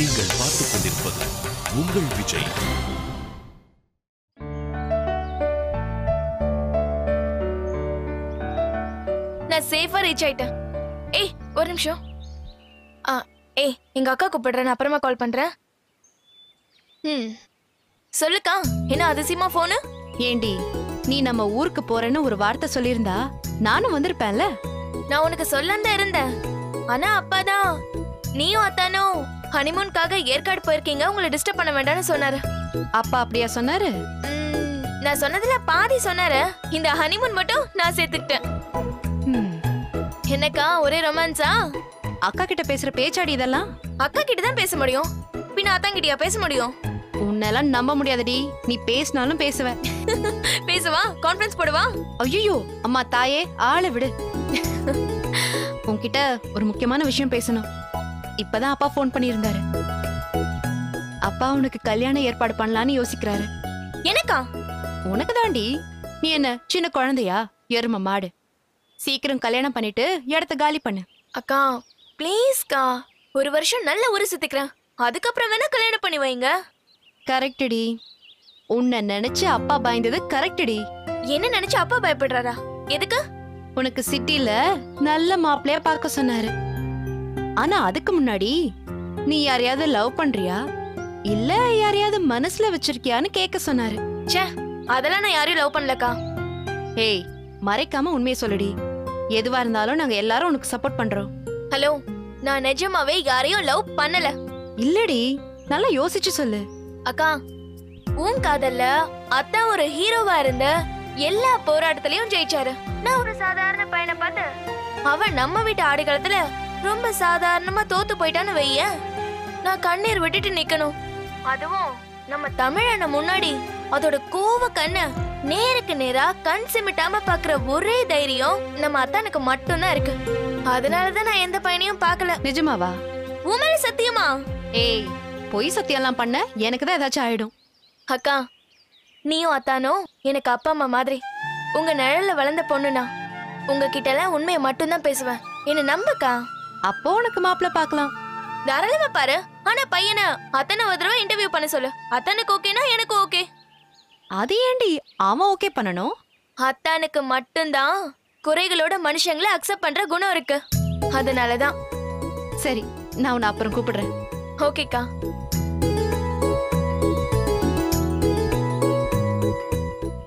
நீங்கள் பார்த்துக் கொண்டிருப்பது உங்கள் விஜய். நான் சேஃபா ரீச் ஆயிட்டேன். ஏய் ஒரு நிமிஷம். ஏய் எங்க அக்கா கூப்பிடுறேன், நான் அப்புறமா கால் பண்றேன். சொல்லுக்கா, என்ன அதிசயமா போனு? ஏண்டி, நீ நம்ம ஊருக்கு போறேன்னு ஒரு வார்த்தை சொல்லியிருந்தா நானும் வந்திருப்பேன்ல. நான் உனக்கு சொல்லந்தான் இருந்தேன். ஆனா அப்பாதான் நீயும் அத்தானும் ஹனிமூனுக்காக ஏற்காடு போயிருக்கீங்க, உங்களை டிஸ்டர்ப் பண்ண வேண்டாம்னு சொன்னாரு. அப்பா அப்படியா சொன்னாரு? நான் சொன்னதுல பாதி சொன்னாரு. இந்த ஹனிமூன் மட்டும் நான் சேர்த்துக்கிட்டேன். என்னக்கா ஒரே ரொமான்ஸா? அக்கா கிட்ட பேசுற பேச்சாடி இதெல்லாம்? அக்கா கிட்ட தான் பேச முடியும், பின்ன அத்தாங்கிட்டயா பேச முடியும்? உன்னெல்லாம் நம்ப முடியாதடி, நீ பேசினாலும் பேசுவ. பேசுவா, கான்ஃபரன்ஸ் போடுவா. ஐயோ அம்மா தாயே, ஆளை விடு. உன்கிட்ட ஒரு முக்கியமான விஷயம் பேசணும். இப்பதான் அப்பா போன் பண்ணியிருந்தாரு. அப்பா உனக்கு கல்யாண ஏற்பாடு பண்ணலான்னு யோசிக்கிறாரு. எனக்கா? உனக்கு தாண்டி. நீ என்ன சின்ன குழந்தையா? எரும மாடு. சீக்கிரம் கல்யாணம் பண்ணிட்டு இடத்த காலி பண்ணு. அக்கா ப்ளீஸ்க்கா, ஒரு வருஷம் நல்ல ஊரு சுத்திக்கிறேன், அதுக்கப்புறம் வேணா கல்யாணம் பண்ணி வைங்க. கரெக்டடி. உன்னை நினைச்சு அப்பா பயந்தது கரெக்டடி. என்ன நினைச்சு அப்பா பயப்படுறாரா? எதுக்கு? உனக்கு சிட்டில நல்ல மாப்பிள்ளையா பார்க்க சொன்னாரு. ஆனா அதுக்கு முன்னாடி நீ யாரையாவது லவ் பண்றியா இல்ல யாரையாவது மனசுல வச்சிருக்கியான்னு கேட்க சொன்னாரு. ச்சே, அதெல்லாம் நான் யாரையும் லவ் பண்ணலக்கா. ஏய், மறைக்காம உண்மையை சொல்லுடி. எதுவா இருந்தாலும் நாங்க எல்லாரும் உனக்கு சப்போர்ட் பண்றோம். ஹலோ, நான் நிஜமாவே யாரையும் லவ் பண்ணல. இல்லடி, நல்லா யோசிச்சு சொல்லு. அக்கா, உன் காதல்ல அத்தா ஒரு ஹீரோவா இருந்த எல்லா போராட்டத்திலயும் ஜெயிச்சாரு. நான் ஒரு சாதாரண பையனை பார்த்து அவன் நம்ம வீட்டு ஆடுகளத்துல ரொம்ப சாதாரணமா தோத்து போயிட்டான்னு வைய, நான் கண்ணீர் விட்டுட்டு நிக்கணும். அதுவும் நம்ம தமிழன முன்னாடி அதோட கோவ கண்ண நேருக்கு நேரா கண் சிமிட்டாம பாக்குற ஒரே தைரியம் நம்ம அத்தானுக்கு மட்டும்தான் இருக்கு. அதனாலதான் நான் எந்த பையனையும் பாக்கல. நிஜமாவா? உண்மையில சத்தியமா? ஏய், பொய் சத்தியம்லாம் பண்ண எனக்கு தான் ஏதாச்சும் ஆயிடும். அக்கா, நீயும் அத்தானும் எனக்கு அப்பா அம்மா மாதிரி. உங்க நிழல்ல வளர்ந்த பொண்ணுனா உங்ககிட்ட எல்லாம் உண்மையை மட்டும்தான் பேசுவேன். என்ன நம்பக்கா. அப்போ உனக்கு மாப்பிள்ள பாக்கலாம். தாராளமா பாரு. ஆனா பையனை அத்தனை ஒரு தடவை இன்டர்வியூ பண்ண சொல்லு. அத்தானுக்கு ஓகேனா எனக்கு ஓகே. அது ஏண்டி அவன் ஓகே பண்ணணும்? அத்தானுக்கு மட்டும்தான் குறைகளோட மனுஷங்களை அக்செப்ட் பண்ற குணம் இருக்கு. அதனாலதான். சரி, நான் உன்னை அப்புறம் கூப்பிடுறேன். ஓகேக்கா.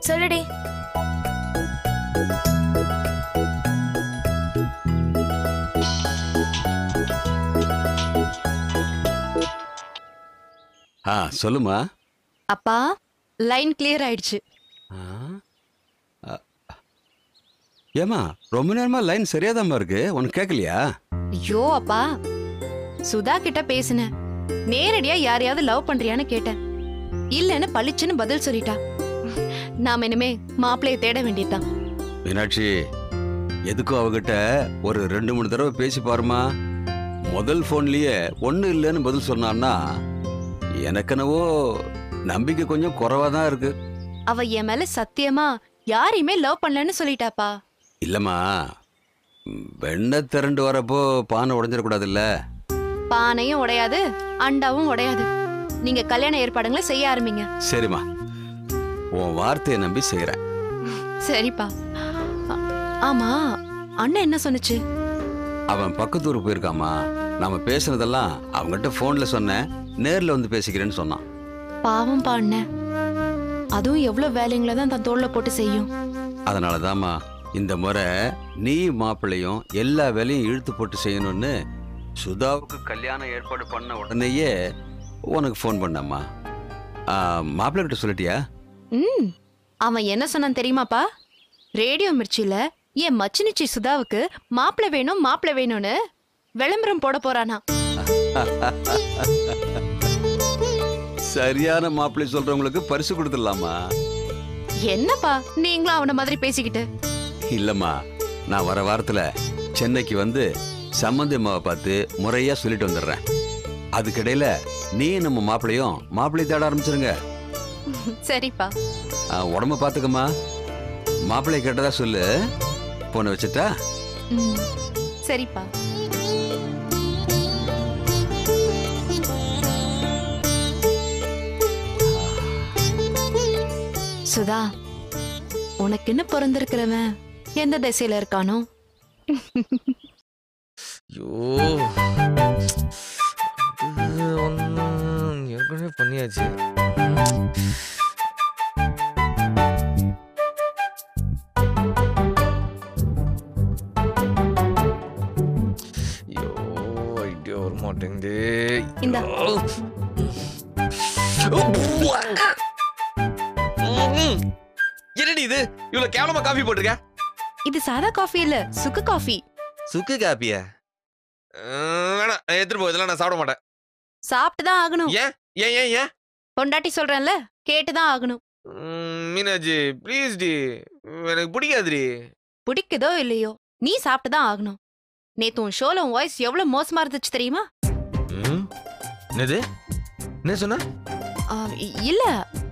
சொல்லுடி. சொல்லுமா. அப்பா, லைன் கிளியர் ஆயிடுச்சு. ஏமா ரொம்ப நேரமா லைன் சரியாதாம்மா இருக்கு, உனக்கு கேட்கலையா? ஐயோ அப்பா, சுதா கிட்ட பேசினேன். நேரடியா யாரையாவது லவ் பண்றியான்னு கேட்டேன். இல்லன்னு பளிச்சுன்னு பதில் சொல்லிட்டா. நாம இனிமே மாப்பிள்ளைய தேட வேண்டியதுதான். மீனாட்சி, எதுக்கும் அவகிட்ட ஒரு 2-3 தடவை பேசி பாருமா. முதல் போன்லயே ஒண்ணு இல்லைன்னு பதில் சொன்னான்னா எனக்கெனவோ நம்பிக்கை கொஞ்சம் குறைவாதான் இருக்கு. அவ என் மேல சத்தியமா யாரையுமே லவ் பண்ணலன்னு சொல்லிட்டாப்பா. இல்லம்மா, வெண்ணெய் திரண்டு வரப்போ பானை உடைஞ்சிடக்கூடாதுல்ல. பானையும் உடையாது, அண்டாவும் உடையாது. நீங்க கல்யாண ஏற்பாடுங்களை செய்ய ஆரம்பிங்க. சரிம்மா, உன் வார்த்தையை நம்பி செய்யறேன். சரிப்பா. ஆமா, அண்ணன் என்ன சொன்னுச்சு? அவன் பக்கத்தூர் போயிருக்காமா. நாம பேசுனதெல்லாம் அவங்ககிட்ட போன்ல சொன்னேன், நேர்ல வந்து பேசிக்கிறேன்னு சொன்னான். பாவம் பாண்ண, அதுவும் எவ்வளவு வேலைங்களை தான் தன் தோல்ல போட்டு செய்யும். அதனாலதாம்மா இந்த முறை நீ மாப்பிள்ளையும் எல்லா வேலையும் இழுத்து போட்டு செய்யணும்னு சுதாவுக்கு கல்யாணம் ஏற்பாடு பண்ண உடனேயே உனக்கு போன் பண்ணாமா. மாப்பிள்ளை கிட்ட சொல்லிட்டியா? அவன் என்ன சொன்னான் தெரியுமாப்பா? ரேடியோ மிர்ச்சியில என் மச்சினிச்சி சுதாவுக்கு மாப்பிள்ளை வேணும் மாப்பிள்ளை வேணும்னு விளம்பரம் போட போறானா. சரியான மாப்பிள்ளை சொல்றவங்களுக்கு பரிசு கொடுத்துடலாமா? என்னப்பா நீங்களும் அவன மாதிரி பேசிக்கிட்டு? இல்லம்மா, நான் வர வாரத்துல சென்னைக்கு வந்து சம்பந்தி அம்மாவை பார்த்து முறையா சொல்லிட்டு வந்துடுறேன். அதுக்கிடையில நீ நம்ம மாப்பிள்ளை தேட ஆரம்பிச்சிருங்க. சரிப்பா. உடம்ப பாத்துக்கம்மா. மாப்பிள்ளை கேட்டதா சொல்லு. போன வச்சுட்டா? சரிப்பா. சுதா, உனக்குன்னு பிறந்திருக்கிறவன் எந்த திசையில இருக்கானோ? ஐயோ, ஏற்கனவே பண்ணியாச்சு. ஐயோ, ஐடியா வர மாட்டேங்குது. இந்தா. என்னடி இது இவ்வளவு கேவலமா காஃபி போட்டிருக்க? இது சாதா காஃபி இல்ல, சுக்கு காஃபி. சுக்கு காப்பியா? வேணாம், எடுத்துட்டு போ, இதெல்லாம் நான் சாப்பிட மாட்டேன். சாப்பிட்டுதான் ஆகணும். ஏன் ஏன் ஏன் ஏன்? பொண்டாட்டி சொல்றேன்ல, கேட்டுதான் ஆகணும். மீனாஜி ப்ளீஸ் டி, எனக்கு பிடிக்காதுடி. பிடிக்குதோ இல்லையோ, நீ சாப்பிட்டுதான் ஆகணும். நேத்து உன் ஷோல உன் வாய்ஸ் எவ்வளவு மோசமா இருந்துச்சு தெரியுமா? என்னது? என்ன சொன்ன? இல்ல,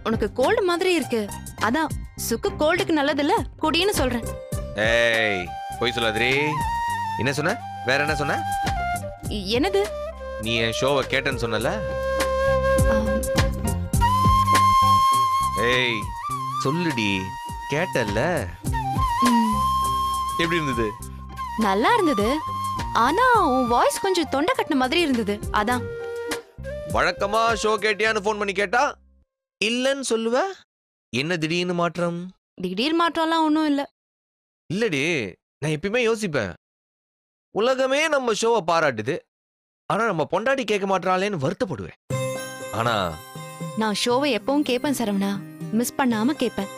உனக்கு கோல்டு மாதிரி இருக்கு. அதான் சுக்கு கோல்டுக்கு நல்லது இல்ல, குடின்னு சொல்றேன். ஏய், போய் சொல்லாதீ. என்ன சொன்ன? வேற என்ன சொன்ன? என்னது? நீ என் ஷோவை கேட்டேன்னு சொன்னல? ஏய் சொல்லுடி, கேட்டல்ல? எப்படி இருந்தது? நல்லா இருந்தது. ஆனா உன் வாய்ஸ் கொஞ்சம் தொண்டை கட்டின மாதிரி இருந்தது. அதான். வழக்கமா ஷோ கேட்டியான்னு ஃபோன் பண்ணி கேட்டா இல்லன்னு சொல்லுவ. என்ன திடீர்னு மாற்றம்? திடீர் மாற்றம்லாம் ஒண்ணும் இல்ல. இல்லடி, நான் எப்பயுமே யோசிப்பேன், உலகமே நம்ம ஷோவை பாராட்டுது, ஆனா நம்ம பொண்டாட்டி கேட்க மாட்டாளேன்னு வருத்தப்படுவேன். ஆனா நான் ஷோவை எப்பவும் கேட்பேன் சரவணா, மிஸ் பண்ணாம கேட்பேன்.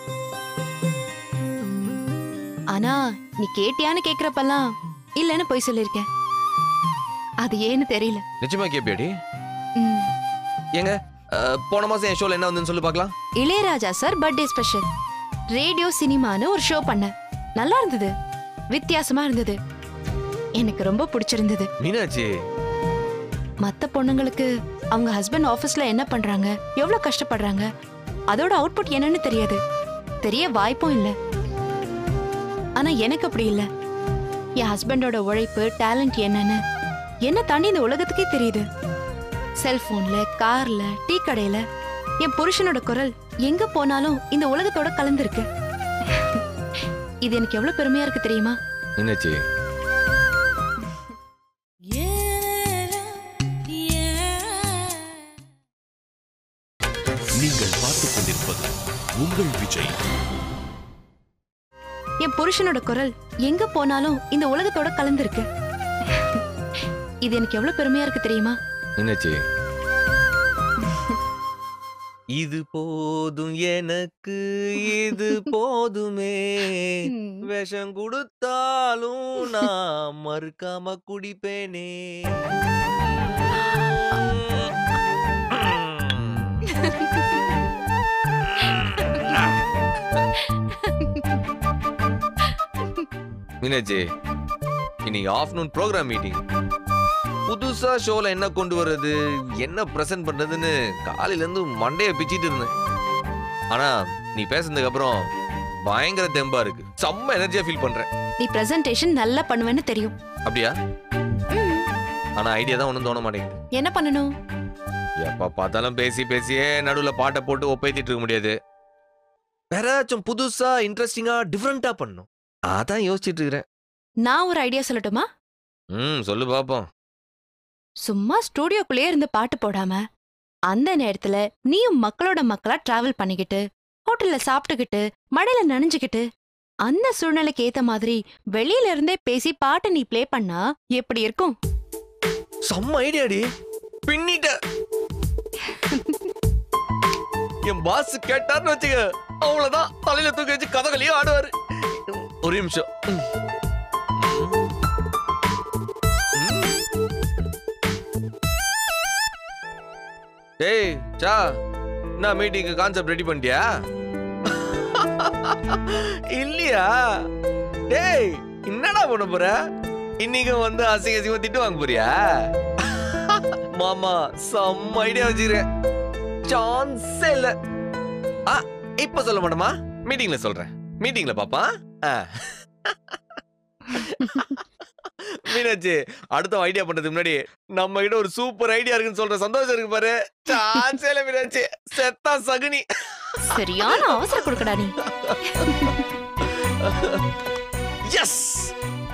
ஆனா நீ கேட்டியான்னு கேக்குறப்பெல்லாம் இல்லன்னு போய் சொல்லிருக்கேன். அது ஏன்னு தெரியல. நிச்சயமா கேப்பியாடி? ஏங்க, போன மாசம் என் ஷோல என்ன வந்துன்னு சொல்லி பார்க்கலாம். Ilaiyaraaja sir birthday special radio சினிமான்னு ஒரு ஷோ பண்ண. நல்லா இருந்தது, வித்தியாசமா இருந்தது, எனக்கு ரொம்ப பிடிச்சிருந்தது. மீனாட்சி, மத்த பொண்ணுங்களுக்கு அவங்க ஹஸ்பண்ட் ஆபீஸ்ல என்ன பண்றாங்க, எவ்வளவு கஷ்டப்படுறாங்க, அதோட அவுட்புட் என்னன்னு தெரியாது, தெரிய வாய்ப்பும் இல்ல. ஆனா எனக்கு அப்படி இல்ல. என் ஹஸ்பண்டோட உழைப்பு, டேலண்ட் என்னன்னு என்ன தாண்டி இந்த உலகத்துக்கே தெரியுது. செல்போன்ல, கார்ல, டீ கடையில என் புருஷனோட குரல் எங்க போனாலும் இந்த உலகத்தோட கலந்துருக்கு. இது எனக்கு எவ்வளவு பெருமையா இருக்கு தெரியுமா? மீனாட்சி, நீங்கள் பார்த்துக் கொண்டிருப்பது உங்கள் விஜய். என் புருஷனோட குரல் எங்க போனாலும் இந்த உலகத்தோட கலந்துருக்கு. இது எனக்கு எவ்வளவு பெருமையா இருக்கு தெரியுமா? மீனாட்சி, இது போதும் எனக்கு, இது போதுமே, விஷம் கொடுத்தாலும் நான் மறுக்காம குடிப்பேனே. மீனாட்சி, இன்னைக்கு ஆஃப்டர்நூன் ப்ரோக்ராம் மீட்டிங். புதுசா ஷோல என்ன கொண்டு வர்றது, என்ன பிரசன்ட் பண்றதுன்னு காலையில இருந்து மண்டைய பிச்சிட்டு இருந்தேன். ஆனா நீ பேசுனதுக்கு அப்புறம் பயங்கர தெம்பா இருக்கு, செம்ம எனர்ஜியா ஃபீல் பண்றேன். நீ பிரசன்டேஷன் நல்லா பண்ணுவேன்னு தெரியும். அப்படியா? ஆனா ஐடியா தான் ஒண்ணும் தோண மாட்டேங்குது. என்ன பண்ணணும்? எப்ப பார்த்தாலும் பேசி பேசியே நடுவுல பாட்டை போட்டு ஒப்பேத்திட்டு இருக்க முடியாது. வேற ஏதாச்சும் புதுசா இன்ட்ரெஸ்டிங்கா டிஃபரெண்டா பண்ணணும். அதான் யோசிச்சுட்டு இருக்கிறேன். நான் ஒரு ஐடியா சொல்லட்டுமா? சொல்லு பாப்போம். சும்மா ஸ்டூடியோக்குள்ளே இருந்து பாட்டு போடாம அந்த நேரத்துல நீயும் மக்களோட மக்களா டிராவல் பண்ணிக்கிட்டு, ஹோட்டல்ல சாப்பிட்டுக்கிட்டு, மழையில நனைஞ்சுக்கிட்டு, அந்த சூழ்நிலைக்கு ஏத்த மாதிரி வெளியில இருந்தே பேசி பாட்டை நீ ப்ளே பண்ணா எப்படி இருக்கும்? செம்ம ஐடியாடி, பின்னிட்ட. என் பாஸ் கேட்டார்னு வச்சுக்க, அவ்வளவுதான், தலையில தூக்கி வச்சு கதகளியும் ஆடுவாரு. ஒரு நிமிஷம். டேய் சா, நான் மீட்டிங்க்கு கான்செப்ட் ரெடி பண்ணிட்டியா? இல்லையா? டேய் என்னடா பண்ண போற? இன்னைக்கு வந்து அசிங்க அசிங்கமா திட்டு வாங்க போறியா? மாமா செம்ம ஐடியா வச்சுக்கிறேன், சான்ஸே இல்ல. இப்ப சொல்ல மாட்டோமா, மீட்டிங்ல சொல்றேன். மீட்டிங்ல பாப்பா. மீனாட்சி அடுத்த ஐடியா பண்றதுக்கு முன்னாடி நம்ம கிட்ட ஒரு சூப்பர் ஐடியா இருக்குன்னு சொல்ற சந்தோஷம் இருக்கு பாரு. சான்ஸே இல்ல மீனாட்சி, செத்தா சகுனி. சரியான அவசரம் கொடுக்கடா நீ. Yes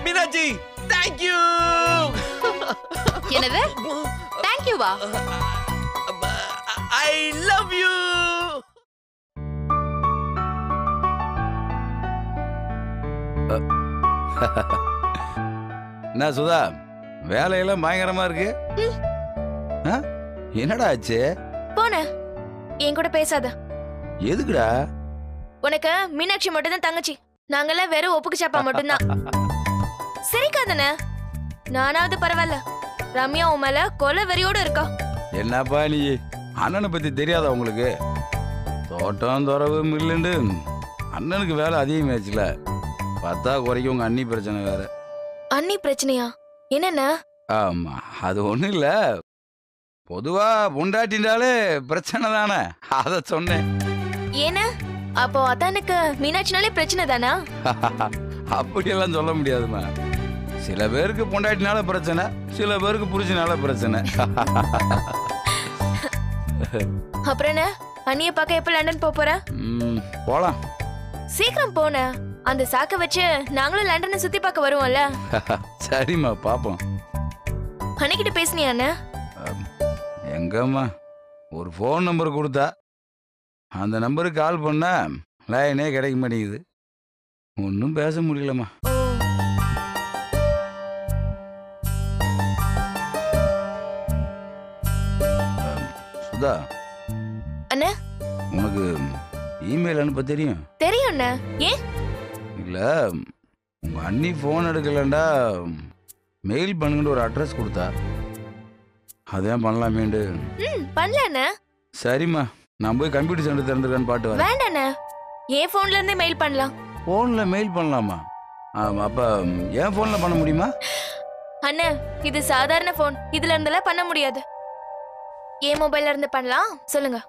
Meenakshi, thank you. என்னது தேங்க் யூ வா? I love you. என்ன சுதா, வேலையெல்லாம் பயங்கரமா இருக்கு. ஆ? என்னடா ஆச்சு? போன என் கூட பேசாத. எதுக்குடா? உனக்கு மீனாட்சி மட்டும் தான் தங்கச்சி, நாங்கெல்லாம் வெறும் ஒப்புக்கு சாப்பா மட்டும்தான். சரிக்காதன, நானாவது பரவாயில்ல, ரம்யா உன் மேல கொலை வெறியோட இருக்கா. என்னப்பா நீ, அண்ணனை பத்தி தெரியாதா உங்களுக்கு? தோட்டம் துறவு மில்லுண்டு அண்ணனுக்கு வேலை அதிகமாச்சுல. பார்த்தா குறைக்கும் உங்க அண்ணி பிரச்சனை வேற. அண்ணி பிரச்சனையா? என்னென்ன? ஆமா, அது ஒண்ணும் இல்ல, பொதுவா பொண்டாட்டின்றாலே பிரச்சனை தானே, அத சொன்னேன். ஏன அப்போ அத்தானுக்கு மீனாட்சினாலே பிரச்சனை தானா? அப்படியெல்லாம் சொல்ல முடியாதுமா. சில பேருக்கு பொண்டாட்டினால பிரச்சனை, சில பேருக்கு புரிச்சினால பிரச்சனை. அப்புறம் என்ன, அண்ணிய பார்க்க எப்ப லண்டன் போற? போலாம். சீக்கிரம் போன, அந்த சாக்க வச்சு நாங்களும் லண்டனை சுத்தி பார்க்க வருவோம்ல. சரிம்மா, பாப்போம். அன்னைக்கிட்ட பேசுனியா அண்ணா? எங்கம்மா, ஒரு ஃபோன் நம்பர் கொடுத்தா அந்த நம்பருக்கு கால் பண்ணா லைனே கிடைக்க மாட்டேங்குது, ஒன்றும் பேச முடியலம்மா. சுதா அண்ணா, உனக்கு இமெயில் அனுப்ப தெரியும்? தெரியும் அண்ணா. ஏன்? இல்ல, உங்க அண்ணி ஃபோன் எடுக்கலண்டா மெயில் பண்ணுங்கன்னு ஒரு அட்ரஸ் கொடுத்தா, அதான் பண்ணலாமேண்டு. பண்ணல அண்ணா. சரிம்மா, நான் போய் கம்ப்யூட்டர் சென்டர் திறந்துருக்கான்னு பாட்டு வரேன். வேண்டாம் அண்ணா, என் போன்ல இருந்தே மெயில் பண்ணலாம். ஃபோன்ல மெயில் பண்ணலாமா? அப்ப என் ஃபோன்ல பண்ண முடியுமா? அண்ணா, இது சாதாரண போன், இதுல இருந்தெல்லாம் பண்ண முடியாது. என் மொபைல்ல இருந்து பண்ணலாம், சொல்லுங்க.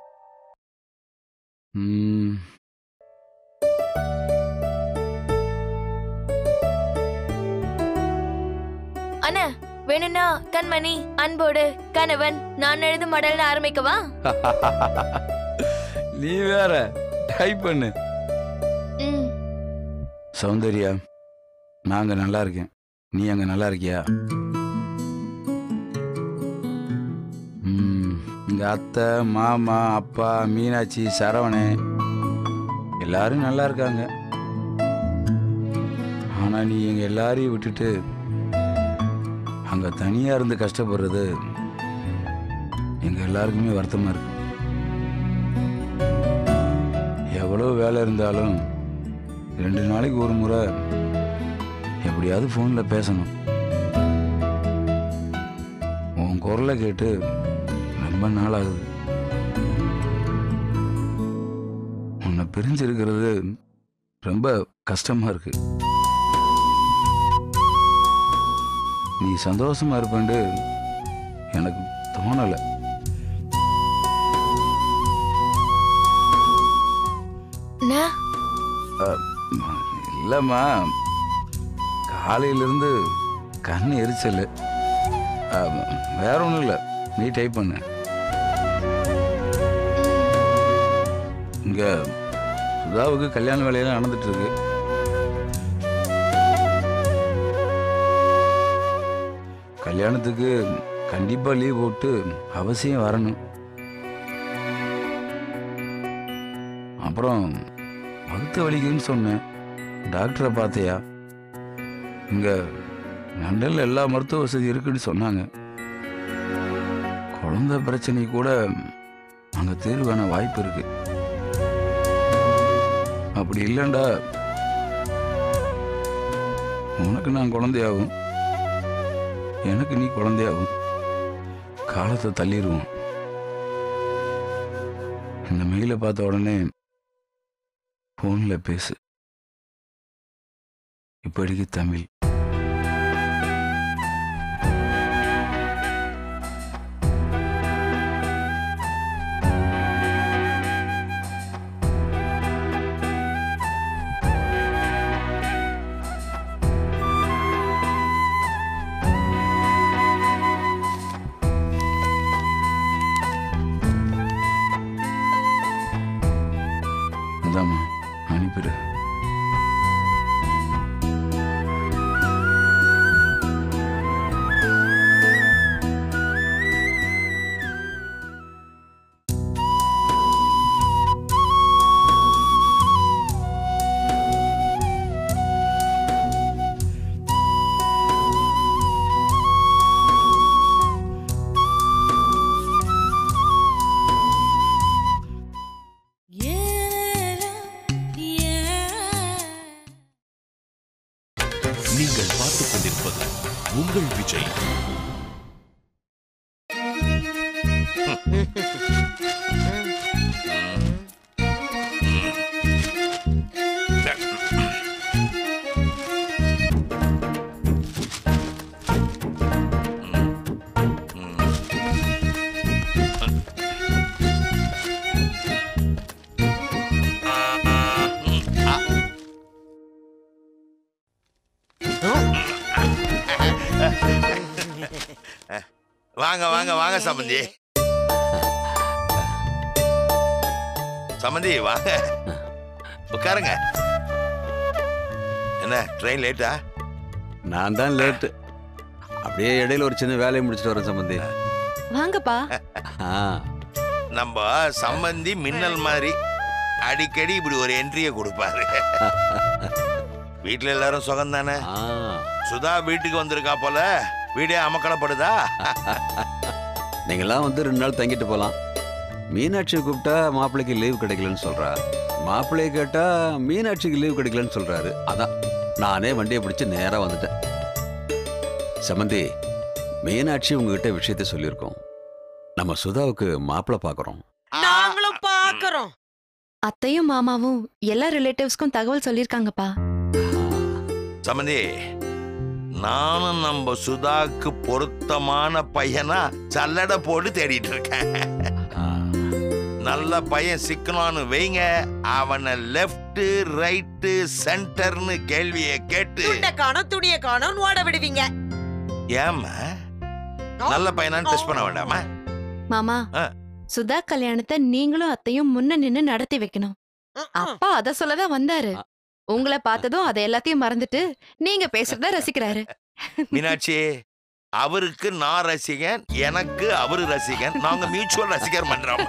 அண்ணா, வேணும்னா கண்மணி, அன்போடு, கணவன், நான் எழுதும் மடல்னு ஆரம்பிக்கவா? நீ வேற டைப் பண்ணு. சௌந்தர்யா, நாங்க நல்லா இருக்கேன், நீ அங்க நல்லா இருக்கியா? இங்க அத்தை, மாமா, அப்பா, மீனாட்சி, சரவணே எல்லாரும் நல்லா இருக்காங்க. ஆனா நீ எங்க எல்லாரையும் விட்டுட்டு அங்க தனியா இருந்து கஷ்டப்படுறது எங்க எல்லாருக்குமே வருத்தமா இருக்கு. எவ்வளவு வேலை இருந்தாலும் 2 நாளைக்கு ஒரு முறை எப்படியாவது போன்ல பேசணும். உன் குரலை கேட்டு ரொம்ப நாள் ஆகுது. உன்னை பிரிஞ்சிருக்கிறது ரொம்ப கஷ்டமா இருக்கு. நீ சந்தோஷமா இருப்பேன்னு எனக்கு தோணல. இல்லம்மா, காலையிலிருந்து கண்ணு எரிச்சல், வேற ஒன்றும் இல்லை. நீ டைப் பண்ணு. இங்க சுதாவுக்கு கல்யாண வேலையெல்லாம் நடந்துட்டு இருக்கு. கல்யாணத்துக்கு கண்டிப்பா லீவ் போட்டு அவசியம் வரணும். அப்புறம் வகுத்த வலிக்குன்னு சொன்னேன், டாக்டரை பார்த்தியா? இங்க லண்டன்ல எல்லா மருத்துவ வசதி இருக்குன்னு சொன்னாங்க. குழந்தை பிரச்சனை கூட அங்க தீர்வான வாய்ப்பு இருக்கு. அப்படி இல்லைண்டா உனக்கு நான் குழந்தையாகும், எனக்கு நீ குழந்தையாகும், காலத்தை தள்ளிடுவோம். இந்த மெயிலை பார்த்த உடனே போன்ல பேசு. இப்படிக்கு தமிழ். சரிதாம்மா, அனுப்பிடு. நீங்கள் பார்த்துக் கொண்டிருப்பது உங்கள் விஜய். வாங்க வாங்க வாங்க சம்பந்தி. சம்பந்தி வாங்க உட்காருங்க. என்ன ட்ரெயின் லேட்டா? நான் தான் லேட்டு. அப்படியே இடையில ஒரு சின்ன வேலையை முடிச்சுட்டு வரேன் சம்பந்தி. வாங்கப்பா. ஆ, நம்ம சம்பந்தி மின்னல் மாதிரி அடிக்கடி இப்படி ஒரு என்ட்ரியை கொடுப்பாரு. வீட்டுல எல்லாரும் சுகம் தானே? ஆ. சுதா வீட்டுக்கு வந்திருக்கா போல, வீடே அமக்கலப்படுதா? நீங்களாம் வந்து 2 நாள் தங்கிட்டு போகலாம். மீனாட்சியை கூப்பிட்டா மாப்பிள்ளைக்கு லீவ் கிடைக்கலன்னு சொல்றா. மாப்பிள்ளையை கேட்டா மீனாட்சிக்கு லீவ் கிடைக்கலன்னு சொல்றாரு. அதான் நானே வண்டியை பிடிச்சி நேராக வந்துட்டேன். சம்பந்தி, மீனாட்சி உங்ககிட்ட விஷயத்த சொல்லியிருக்கோம். நம்ம சுதாவுக்கு மாப்பிள்ளை பார்க்குறோம். நாங்களும் பார்க்கறோம். அத்தையும் மாமாவும் எல்லா ரிலேட்டிவ்ஸ்க்கும் தகவல் சொல்லியிருக்காங்கப்பா. சம்பந்தி, நானும் நம்ம சுதாக்கு பொருத்தமான பையனா சல்லடை போட்டு தேடிட்டு இருக்கேன். நல்ல பையன் சிக்கனான்னு வைங்க, அவனை லெஃப்ட் ரைட்டு சென்டர்னு கேள்வியை கேட்டு துண்டை காணோம் துணியை காணோம் ஓட விடுவீங்க. ஏமா நல்ல பையனான்னு டெஸ்ட் பண்ண வேண்டாமா? மாமா, ஆ. சுதா கல்யாணத்தை நீங்களும் அத்தையும் முன்ன நின்னு நடத்தி வைக்கணும். அப்பா அத சொல்லதான் வந்தாரு. உங்களை பார்த்ததும் அதை எல்லாத்தையும் மறந்துட்டு நீங்க பேசுறத ரசிக்கிறாரு. மீனாட்சி, அவருக்கு நான் ரசிகன், எனக்கு அவரு ரசிகன், நாங்க மியூச்சுவல் ரசிகர் பண்றோம்.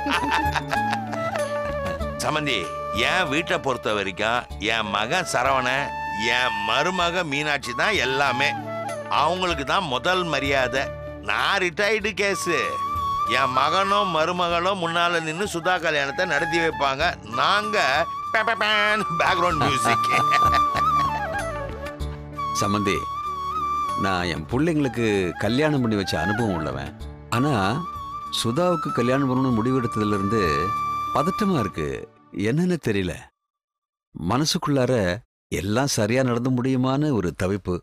சம்பந்தி, என் வீட்டை பொறுத்த வரைக்கும் என் மகன் சரவணன், என் மருமக மீனாட்சி தான் எல்லாமே. அவங்களுக்கு தான் முதல் மரியாதை. நான் ரிட்டையர்டு கேஸு. என் மகனும் மருமகளும் முன்னால நின்று சுதா கல்யாணத்தை நடத்தி வைப்பாங்க. நாங்க பேக்ரவுண்ட் மியூசிக். சம்பந்தி, நான் என் பிள்ளைங்களுக்கு கல்யாணம் பண்ணி வச்ச அனுபவம் உள்ளவன். ஆனா சுதாவுக்கு கல்யாணம் பண்ணணும்னு முடிவெடுத்ததுல இருந்து பதட்டமா இருக்கு. என்னன்னு தெரியல. மனசுக்குள்ளார எல்லாம் சரியா நடந்து முடியுமான்னு ஒரு தவிப்பு.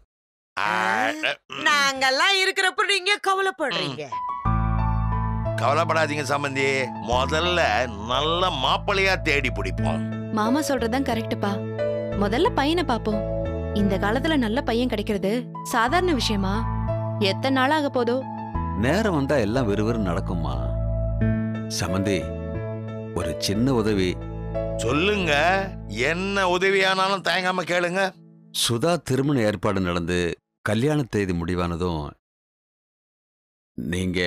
நாங்கெல்லாம் இருக்கிறப்ப நீங்க கவலைப்படுறீங்க. கவலைப்படாதீங்க சம்பந்தி, முதல்ல நல்ல மாப்பிள்ளையா தேடி பிடிப்போம். மாமா சொல்றதுதான் கரெக்டுப்பா. முதல்ல பையனை பாப்போம். இந்த காலத்துல நல்ல பையன் கிடைக்கிறது சாதாரண விஷயமா? எத்தனை நாள் ஆக போதோ? நேரம் வந்தா எல்லாம் வெறுவெறு நடக்குமா? சம்பந்தி, ஒரு சின்ன உதவி. சொல்லுங்க, என்ன உதவியானாலும் தயங்காம கேளுங்க. சுதா திருமண ஏற்பாடு நடந்து கல்யாண தேதி முடிவானதும் நீங்க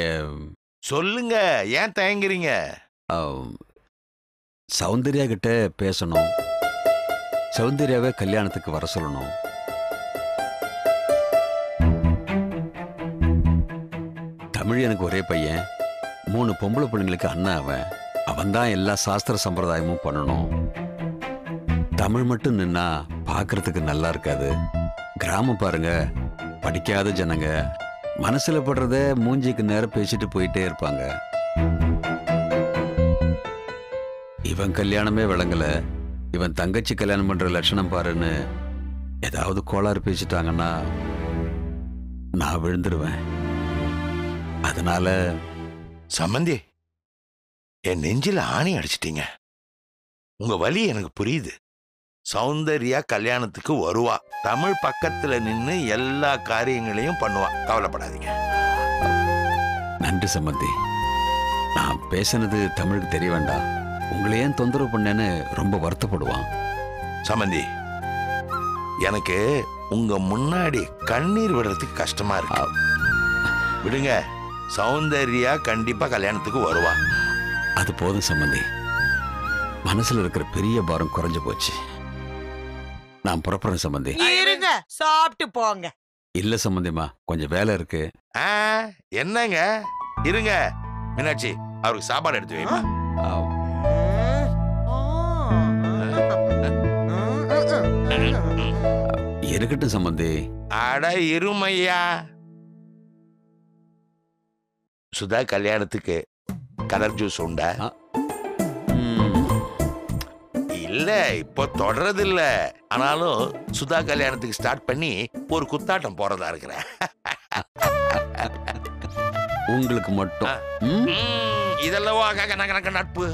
சொல்லுங்க, ஏன் தயங்குறீங்க? சௌந்தர்யா கிட்ட பேசணும். சௌந்தர்யாவை கல்யாணத்துக்கு வர சொல்லணும். தமிழ் எனக்கு ஒரே பையன். 3 பொம்பளை பிள்ளைங்களுக்கு அண்ணன். அவன் தான் எல்லா சாஸ்திர சம்பிரதாயமும் பண்ணணும். தமிழ் மட்டும் நின்னா பார்க்கறதுக்கு நல்லா இருக்காது. கிராமம் பாருங்க, படிக்காத ஜனங்க மனசுல படுறத மூஞ்சிக்கு நேரம் பேசிட்டு போயிட்டே இருப்பாங்க. இவன் கல்யாணமே விளங்கல, இவன் தங்கச்சி கல்யாணம் பண்ற லட்சணம் பாருன்னு ஏதாவது கோளாறு பேசிட்டாங்கன்னா நான் விழுந்துருவேன். அதனால சம்பந்தி, என் நெஞ்சில ஆணி அடிச்சிட்டீங்க. உங்க வலி எனக்கு புரியுது. சௌந்தர்யா கல்யாணத்துக்கு வருவா. தமிழ் பக்கத்துல நின்னு எல்லா காரியங்களையும் பண்ணுவா. கவலைப்படாதீங்க. நன்றி சம்பந்தி. நான் பேசினது தமிழுக்கு தெரிய வேண்டாம். உங்களை ஏன் தொந்தரவு பண்ணேன்னு ரொம்ப வருத்தப்படுவான். சம்பந்தி, எனக்கு உங்க முன்னாடி கண்ணீர் விடுறதுக்கு கஷ்டமா இருக்கு. விடுங்க, சௌந்தர்யா கண்டிப்பா கல்யாணத்துக்கு வருவா. அது போதும் சம்பந்தி. மனசுல இருக்கிற பெரிய பாரம் குறைஞ்சு போச்சு. நான் புறப்படுறேன் சம்பந்தி. இருங்க, சாப்பிட்டு போங்க. இல்ல சம்பந்திமா, கொஞ்சம் வேலை இருக்கு. என்னங்க, இருங்க மீனாட்சி, அவருக்கு சாப்பாடு எடுத்து வைமா. இருக்கட்டும் சம்பந்தி. அட இருமையா. சுதா கல்யாணத்துக்கு கலர் ஜூஸ் உண்டா? இல்ல, இப்போ தொடறது இல்ல. ஆனாலும் சுதா கல்யாணத்துக்கு ஸ்டார்ட் பண்ணி ஒரு குத்தாட்டம் போறதா இருக்கிறேன். உங்களுக்கு மட்டும் இதெல்லாம் நட்பு.